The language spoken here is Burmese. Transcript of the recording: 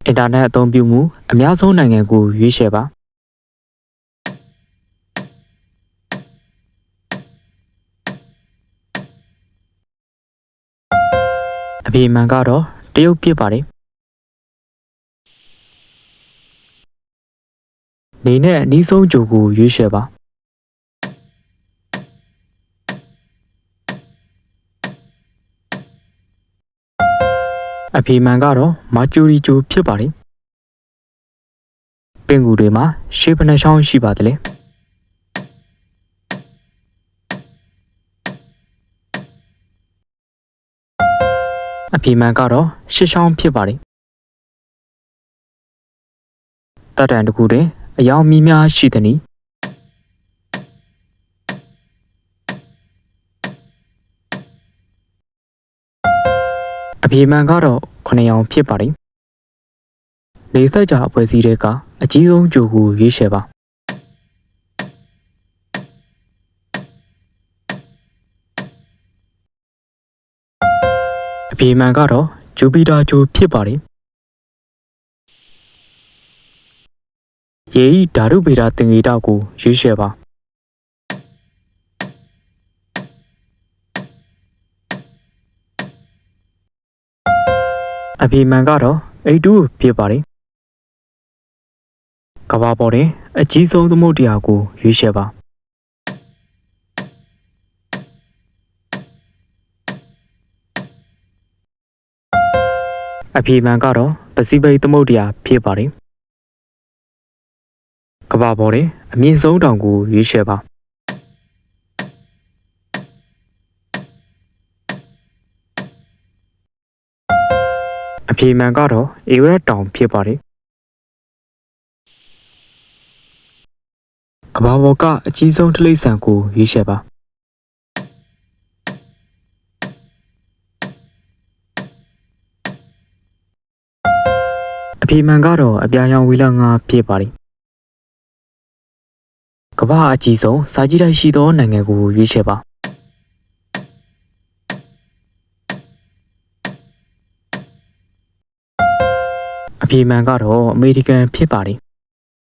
အင်တာနက်အသုံးပြုမှုအများဆုံးနိုင်ငံကိုရွေးချယ်ပါအပြေမှန်ကတော့တရုတ်ဖြစ်ပါတယ်နေနဲ့အနီးဆုံးဂျိုကိုရွေးချယ်ပါအပြေမှန်ကတော့မာကျူရီဂျိုဖြစ်ပါတယ်ပင်ကူတွေမှာရှေးဘယ်နှချောင်းရှိပါသလဲအပြေမှန်ကတော့ရှစ်ချောင်းဖြစ်ပါတယ်တပ်တန်တစ်ခုတွင်အယောင်မီးများရှိသည်နီအပြေမှန်ကတော့9ရောင်ဖြစ်ပါတယ်နေသက်ကြအဖွဲ့အစည်းတွေကအကြီးဆုံးဂျိုကိုရွေးချယ်ပါအပြေမှန်ကတော့ဂျူပီတာဂျိုဖြစ်ပါတယ်ရေဤဓာတုဗေဒသင်္ကေတကိုရွေးချယ်ပါအပြေမှန်ကတော့A2ဖြစ်ပါတယ်ကမ္ဘာပေါ်တွင်အကြီးဆုံးသမုဒ္ဒရာကိုရွေးချယ်ပါအပြေမှန်ကတော့ပစိဖိတ်သမုဒ္ဒရာဖြစ်ပါတယ်ကမ္ဘာပေါ်တွင်အမြင့်ဆုံးတောင်ကိုရွေးချယ်ပါအပြေမှန်ကတော့အေရတ်တောင်ဖြစ်ပါတယ်ကမ္ဘာပေါ်ကအကြီးဆုံးတိရစ္ဆာန်ကိုရွေးချယ်ပါအပြေမှန်ကတော့အပြာရောင်ဝီလာငါဖြစ်ပါတယ်ကမ္ဘာအကြီးဆုံးစာကြည့်တိုက်ရှိသောနိုင်ငံကိုရွေးချယ်ပါအပြေမှန်ကတော့အမေရိကန်ဖြစ်ပါတယ်